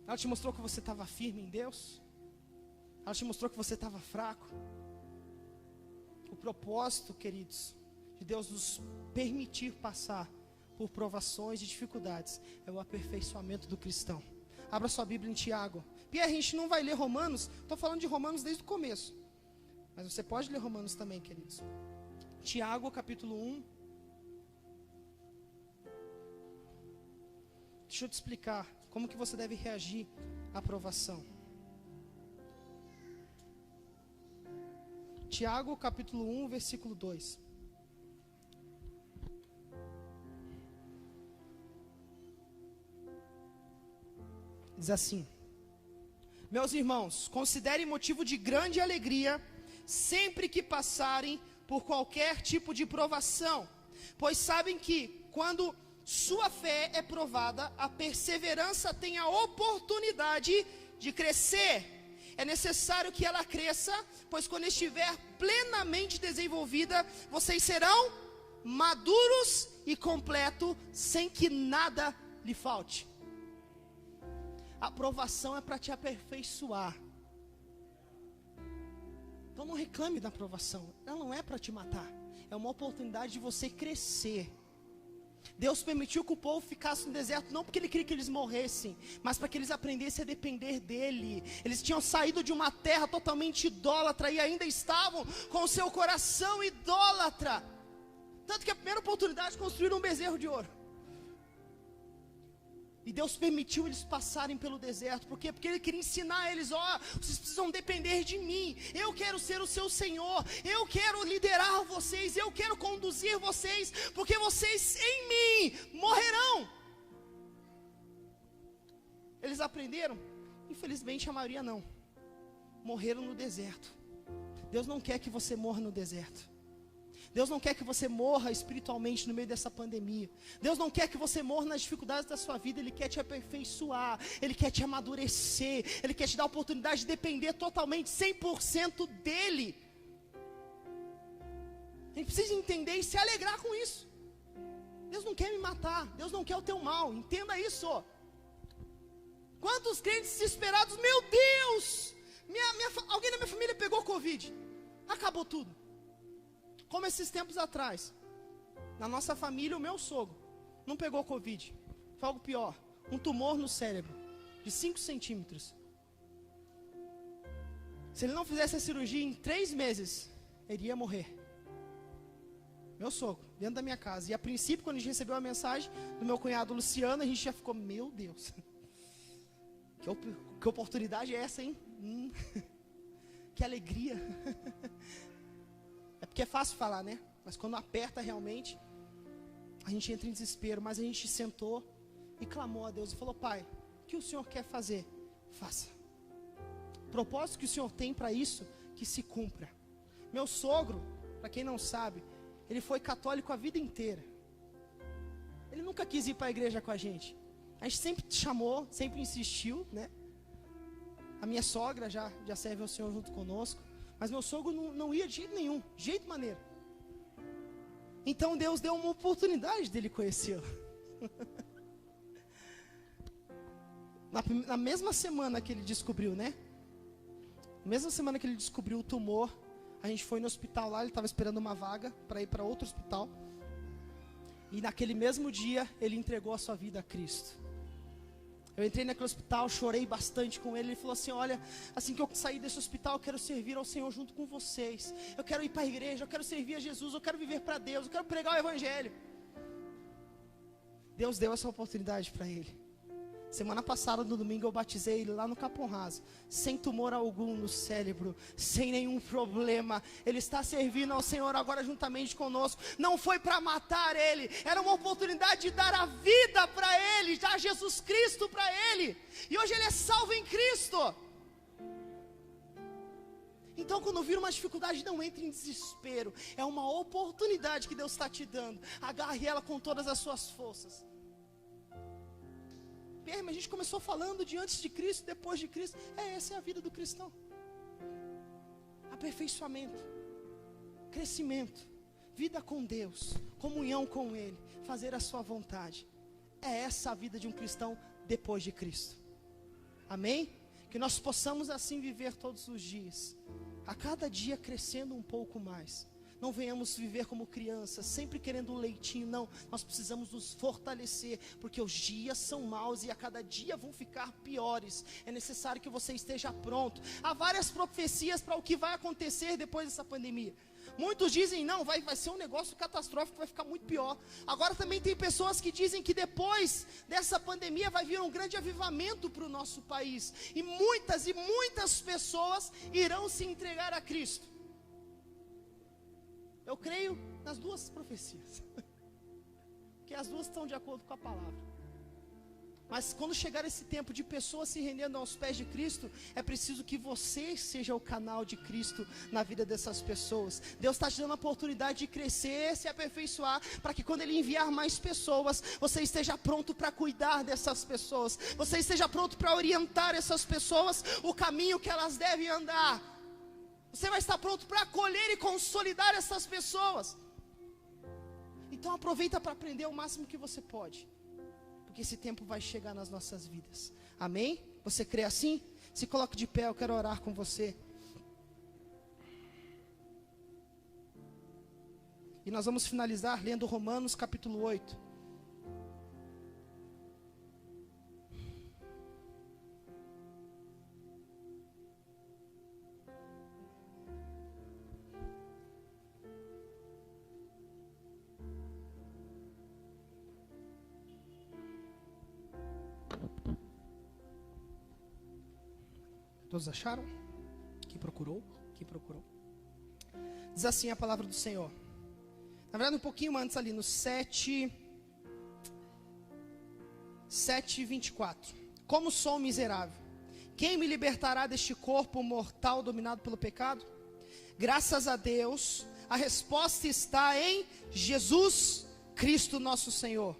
Ela te mostrou que você estava firme em Deus? Ela te mostrou que você estava fraco? O propósito, queridos, de Deus nos permitir passar por provações e dificuldades é o aperfeiçoamento do cristão. Abra sua Bíblia em Tiago. Pierre, a gente não vai ler Romanos. Estou falando de Romanos desde o começo, mas você pode ler Romanos também, queridos. Tiago, capítulo 1. Deixa eu te explicar como que você deve reagir à provação. Tiago, capítulo 1, versículo 2. Diz assim: meus irmãos, considerem motivo de grande alegria sempre que passarem por qualquer tipo de provação, pois sabem que, quando sua fé é provada, a perseverança tem a oportunidade de crescer. É necessário que ela cresça, pois quando estiver plenamente desenvolvida, vocês serão maduros e completos, sem que nada lhe falte. A aprovação é para te aperfeiçoar. Então não reclame da aprovação. Ela não é para te matar. É uma oportunidade de você crescer. Deus permitiu que o povo ficasse no deserto, não porque Ele queria que eles morressem, mas para que eles aprendessem a depender dEle. Eles tinham saído de uma terra totalmente idólatra e ainda estavam com o seu coração idólatra. Tanto que a primeira oportunidade construíram um bezerro de ouro. E Deus permitiu eles passarem pelo deserto. Por quê? Porque Ele queria ensinar eles: vocês precisam depender de mim. Eu quero ser o seu Senhor. Eu quero liderar vocês. Eu quero conduzir vocês. Porque vocês em mim morrerão. Eles aprenderam? Infelizmente a maioria não. Morreram no deserto. Deus não quer que você morra no deserto. Deus não quer que você morra espiritualmente no meio dessa pandemia. Deus não quer que você morra nas dificuldades da sua vida. Ele quer te aperfeiçoar. Ele quer te amadurecer. Ele quer te dar a oportunidade de depender totalmente, 100% dEle. A gente precisa entender e se alegrar com isso. Deus não quer me matar. Deus não quer o teu mal. Entenda isso. Quantos crentes desesperados: meu Deus, alguém da minha família pegou Covid. Acabou tudo. Como esses tempos atrás, na nossa família, o meu sogro não pegou Covid. Foi algo pior. Um tumor no cérebro, de 5 centímetros. Se ele não fizesse a cirurgia em 3 meses, ele ia morrer. Meu sogro, dentro da minha casa. E a princípio, quando a gente recebeu a mensagem do meu cunhado Luciano, a gente já ficou: meu Deus, que oportunidade é essa, hein? Que alegria. É porque é fácil falar, né? Mas quando aperta realmente, a gente entra em desespero. Mas a gente sentou e clamou a Deus e falou: Pai, o que o Senhor quer fazer? Faça. O propósito que o Senhor tem para isso, que se cumpra. Meu sogro, para quem não sabe, ele foi católico a vida inteira. Ele nunca quis ir para a igreja com a gente. A gente sempre chamou, sempre insistiu, né? A minha sogra já serve ao Senhor junto conosco. Mas meu sogro não ia de jeito nenhum, de jeito maneiro. Então Deus deu uma oportunidade dele conhecê-lo. Na mesma semana que ele descobriu, né? Na mesma semana que ele descobriu o tumor, a gente foi no hospital lá, ele estava esperando uma vaga para ir para outro hospital. E naquele mesmo dia, ele entregou a sua vida a Cristo. Eu entrei naquele hospital, chorei bastante com ele. Ele falou assim: olha, assim que eu sair desse hospital, eu quero servir ao Senhor junto com vocês. Eu quero ir para a igreja, eu quero servir a Jesus, eu quero viver para Deus, eu quero pregar o Evangelho. Deus deu essa oportunidade para ele. Semana passada, no domingo, eu batizei ele lá no Capão Raso, sem tumor algum no cérebro, sem nenhum problema. Ele está servindo ao Senhor agora juntamente conosco. Não foi para matar ele, era uma oportunidade de dar a vida para ele, dar Jesus Cristo para ele. E hoje ele é salvo em Cristo. Então, quando vir uma dificuldade, não entre em desespero. É uma oportunidade que Deus está te dando. Agarre ela com todas as suas forças. Mas a gente começou falando de antes de Cristo, depois de Cristo. Essa é a vida do cristão. Aperfeiçoamento, crescimento, vida com Deus, comunhão com Ele, fazer a sua vontade. É essa a vida de um cristão depois de Cristo. Amém? Que nós possamos assim viver todos os dias, a cada dia crescendo um pouco mais. Não venhamos viver como crianças, sempre querendo um leitinho, não. Nós precisamos nos fortalecer, porque os dias são maus e a cada dia vão ficar piores. É necessário que você esteja pronto. Há várias profecias para o que vai acontecer depois dessa pandemia. Muitos dizem, não, vai ser um negócio catastrófico, vai ficar muito pior. Agora também tem pessoas que dizem que depois dessa pandemia vai vir um grande avivamento para o nosso país. E muitas pessoas irão se entregar a Cristo. Eu creio nas duas profecias, porque as duas estão de acordo com a palavra. Mas quando chegar esse tempo de pessoas se rendendo aos pés de Cristo, é preciso que você seja o canal de Cristo na vida dessas pessoas. Deus está te dando a oportunidade de crescer, se aperfeiçoar, para que quando Ele enviar mais pessoas, você esteja pronto para cuidar dessas pessoas, você esteja pronto para orientar essas pessoas o caminho que elas devem andar. Você vai estar pronto para acolher e consolidar essas pessoas. Então aproveita para aprender o máximo que você pode, porque esse tempo vai chegar nas nossas vidas. Amém? Você crê assim? Se coloque de pé, eu quero orar com você. E nós vamos finalizar lendo Romanos capítulo 8. Todos acharam? Quem procurou? Diz assim a palavra do Senhor. Na verdade, um pouquinho antes ali, no 7:24. Como sou miserável, quem me libertará deste corpo mortal dominado pelo pecado? Graças a Deus, a resposta está em Jesus Cristo nosso Senhor.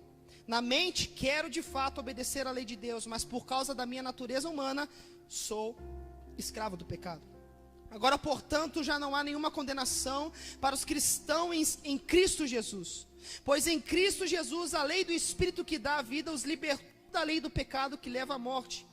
Na mente, quero de fato obedecer à lei de Deus, mas por causa da minha natureza humana, sou escravo do pecado. Agora, portanto, já não há nenhuma condenação para os cristãos em Cristo Jesus. Pois em Cristo Jesus, a lei do Espírito que dá a vida os libertou da lei do pecado que leva à morte.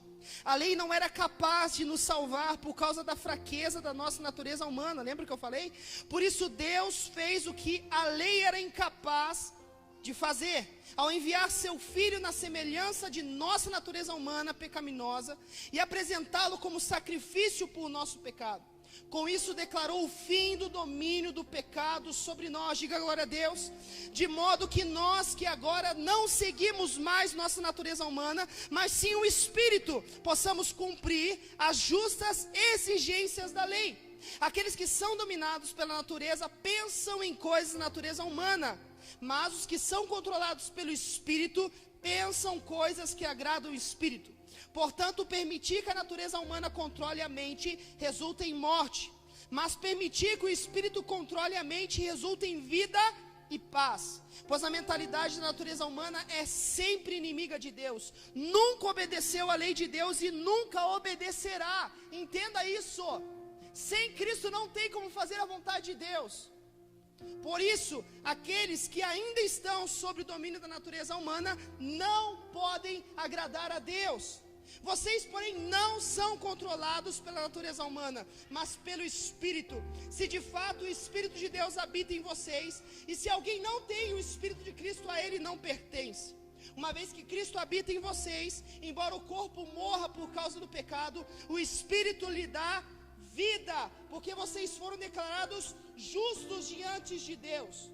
A lei não era capaz de nos salvar por causa da fraqueza da nossa natureza humana. Lembra que eu falei? Por isso Deus fez o que a lei era incapaz de fazer, ao enviar seu Filho na semelhança de nossa natureza humana pecaminosa e apresentá-lo como sacrifício por nosso pecado. Com isso declarou o fim do domínio do pecado sobre nós. Diga glória a Deus. De modo que nós que agora não seguimos mais nossa natureza humana, mas sim o Espírito, possamos cumprir as justas exigências da lei. Aqueles que são dominados pela natureza pensam em coisas da natureza humana, mas os que são controlados pelo Espírito pensam coisas que agradam o Espírito. Portanto, permitir que a natureza humana controle a mente resulta em morte, mas permitir que o Espírito controle a mente resulta em vida e paz. Pois a mentalidade da natureza humana é sempre inimiga de Deus, nunca obedeceu à lei de Deus e nunca obedecerá. Entenda isso. Sem Cristo não tem como fazer a vontade de Deus. Por isso, aqueles que ainda estão sob o domínio da natureza humana não podem agradar a Deus. Vocês, porém, não são controlados pela natureza humana, mas pelo Espírito. Se de fato o Espírito de Deus habita em vocês, e se alguém não tem o Espírito de Cristo, a ele não pertence. Uma vez que Cristo habita em vocês, embora o corpo morra por causa do pecado, o Espírito lhe dá vida, porque vocês foram declarados justos diante de Deus.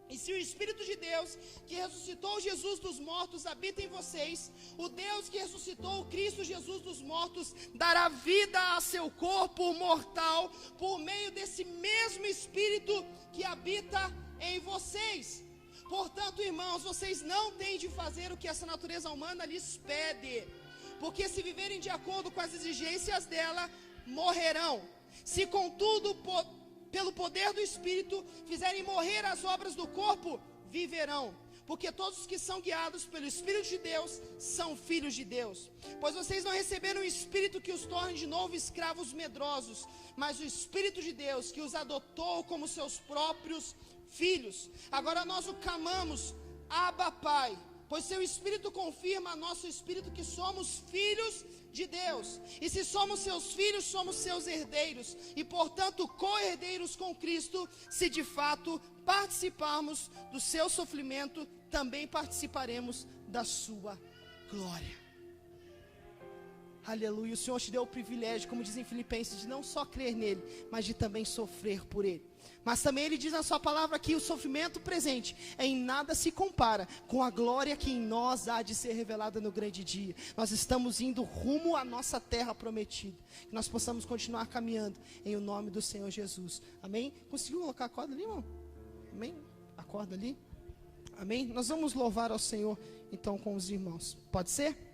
E se o Espírito de Deus, que ressuscitou Jesus dos mortos, habita em vocês, o Deus que ressuscitou o Cristo Jesus dos mortos, dará vida a seu corpo mortal, por meio desse mesmo Espírito que habita em vocês. Portanto, irmãos, vocês não têm de fazer o que essa natureza humana lhes pede, porque se viverem de acordo com as exigências dela, morrerão. Se contudo, pelo poder do Espírito, fizerem morrer as obras do corpo, viverão. Porque todos os que são guiados pelo Espírito de Deus, são filhos de Deus. Pois vocês não receberam o Espírito que os torne de novo escravos medrosos, mas o Espírito de Deus, que os adotou como seus próprios filhos. Agora nós o clamamos, Abba, Pai, pois seu Espírito confirma a nosso Espírito que somos filhos de Deus. E se somos seus filhos, somos seus herdeiros. E portanto, co-herdeiros com Cristo, se de fato participarmos do seu sofrimento, também participaremos da sua glória. Aleluia. O Senhor te deu o privilégio, como dizem Filipenses, de não só crer nele, mas de também sofrer por ele. Mas também ele diz na sua palavra que o sofrimento presente em nada se compara com a glória que em nós há de ser revelada no grande dia. Nós estamos indo rumo à nossa terra prometida. Que nós possamos continuar caminhando em o nome do Senhor Jesus. Amém? Conseguiu colocar a corda ali, irmão? Amém? A corda ali? Amém? Nós vamos louvar ao Senhor então com os irmãos. Pode ser?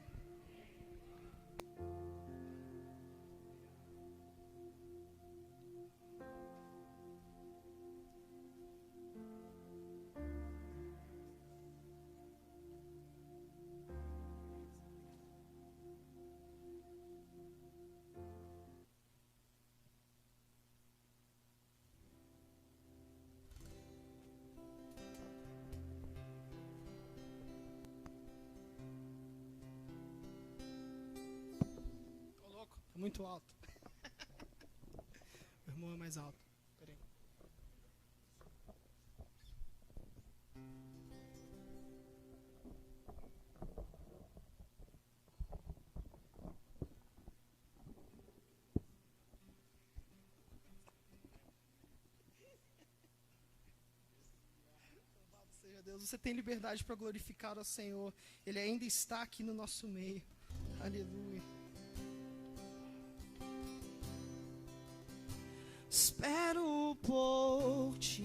Muito alto. O irmão é mais alto. Peraí. Louvado seja Deus. Você tem liberdade para glorificar ao Senhor. Ele ainda está aqui no nosso meio. Aleluia. Espero por ti,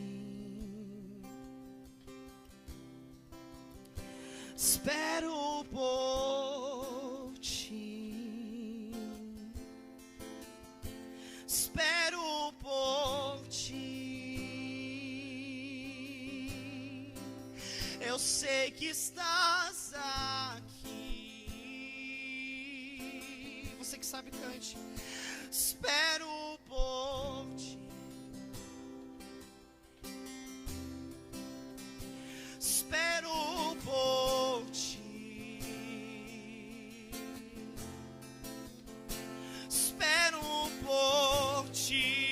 espero por ti, espero por ti. Eu sei que estás aqui. Você que sabe, cante. Espero por ti, espero por ti, espero por ti.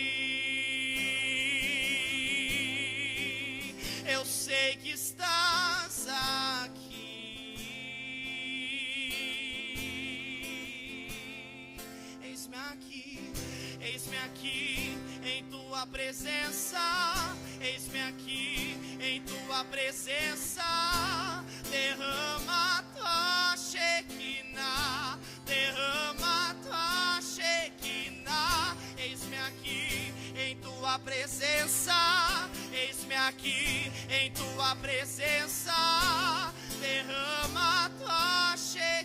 Eu sei que estás aqui. Eis-me aqui. Eis-me aqui em tua presença, eis-me aqui em tua presença, derrama tua Shekinah, derrama tua Shekinah, eis-me aqui em tua presença, eis-me aqui em tua presença, derrama tua Shekinah.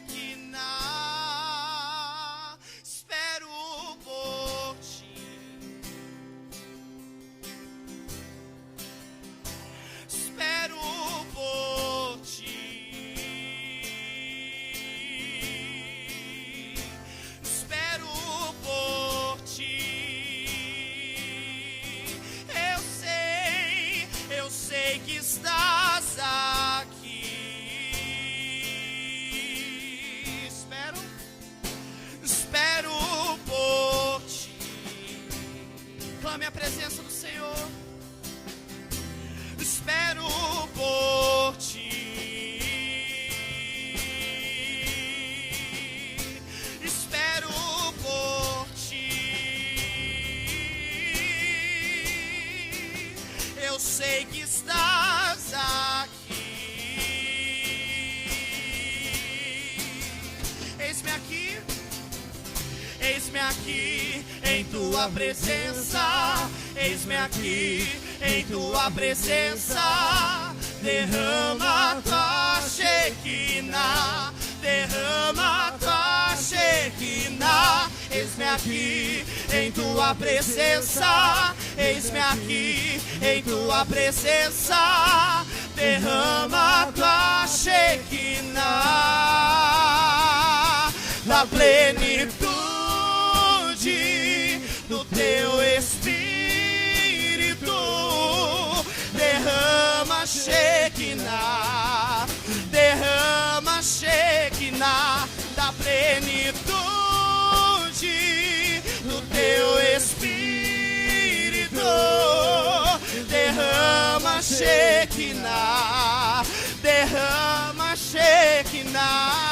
Estás aqui, espero por ti. Clame a presença do Senhor. Espero por ti, espero por ti. Eu sei que estás aqui. Eis-me aqui, eis-me aqui em tua presença, eis-me aqui em tua presença, derrama tua Shekinah, derrama tua Shekinah. Eis-me aqui em tua presença, eis-me aqui em tua presença, derrama tua Shekinah, da plenitude do teu Espírito, derrama Shekinah, derrama Shekinah, da plenitude Shekinah, derrama Shekinah.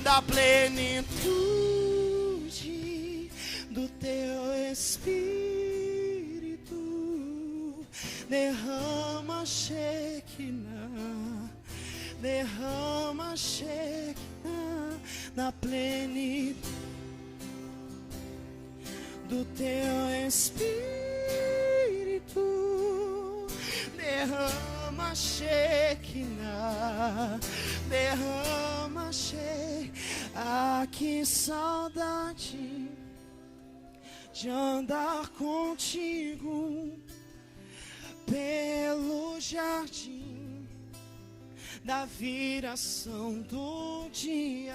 Da plenitude do teu Espírito, derrama Shekinah, derrama Shekinah, da plenitude do teu Espírito, derrama Shekinah, derrama Shekinah. Ah, que saudade de andar contigo pelo jardim da viração do dia,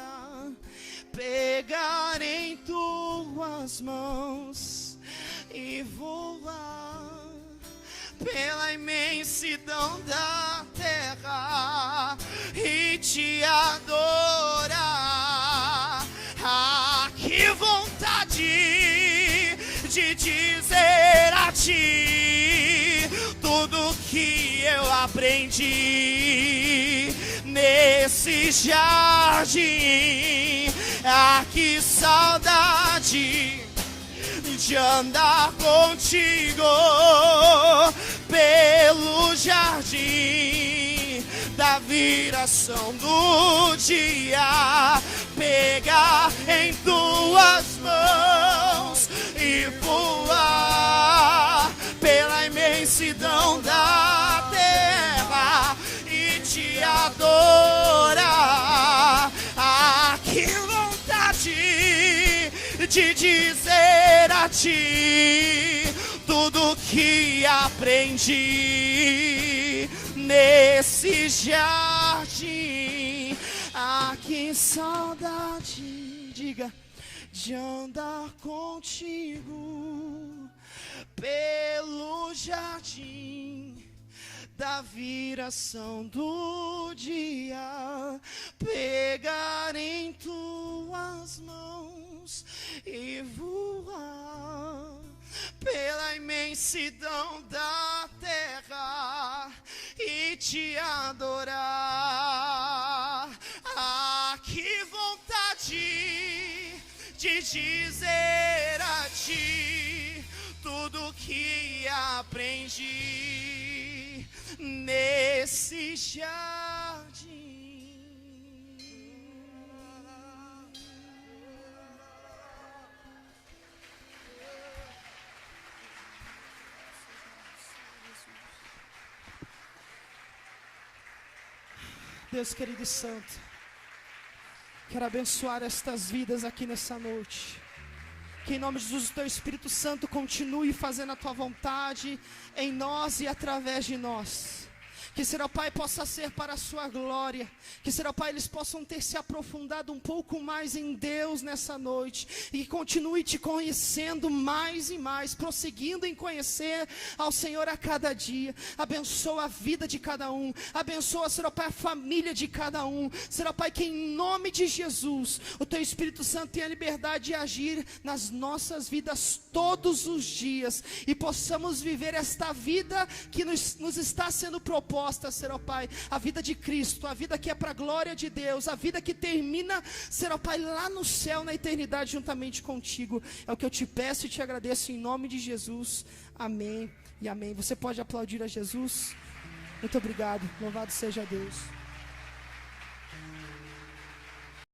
pegar em tuas mãos e voar pela imensidão da terra e te adorar. Ah, que vontade de dizer a ti tudo que eu aprendi nesse jardim. Ah, que saudade de andar contigo pelo jardim da viração do dia, pegar em tuas mãos e voar pela imensidão da terra e te adorar. Ah, que vontade de dizer a ti tudo que aprendi nesse jardim. Ah, que saudade, diga, de andar contigo pelo jardim da viração do dia, pegar em tuas mãos e voar pela imensidão da terra e te adorar. Ah, que vontade de dizer a ti tudo que aprendi nesse jardim. Deus querido e santo, quero abençoar estas vidas aqui nessa noite. Que em nome de Jesus o teu Espírito Santo continue fazendo a tua vontade em nós e através de nós. Que, Senhor Pai, possa ser para a sua glória. Que, Senhor Pai, eles possam ter se aprofundado um pouco mais em Deus nessa noite. E continue te conhecendo mais e mais, prosseguindo em conhecer ao Senhor a cada dia. Abençoa a vida de cada um. Abençoa, Senhor Pai, a família de cada um. Senhor Pai, que em nome de Jesus, o teu Espírito Santo tenha liberdade de agir nas nossas vidas todos os dias. E possamos viver esta vida que nos está sendo proposta, Senhor Pai, a vida de Cristo, a vida que é para a glória de Deus, a vida que termina, Senhor Pai, lá no céu, na eternidade, juntamente contigo. É o que eu te peço e te agradeço em nome de Jesus. Amém e amém. Você pode aplaudir a Jesus? Muito obrigado, louvado seja Deus.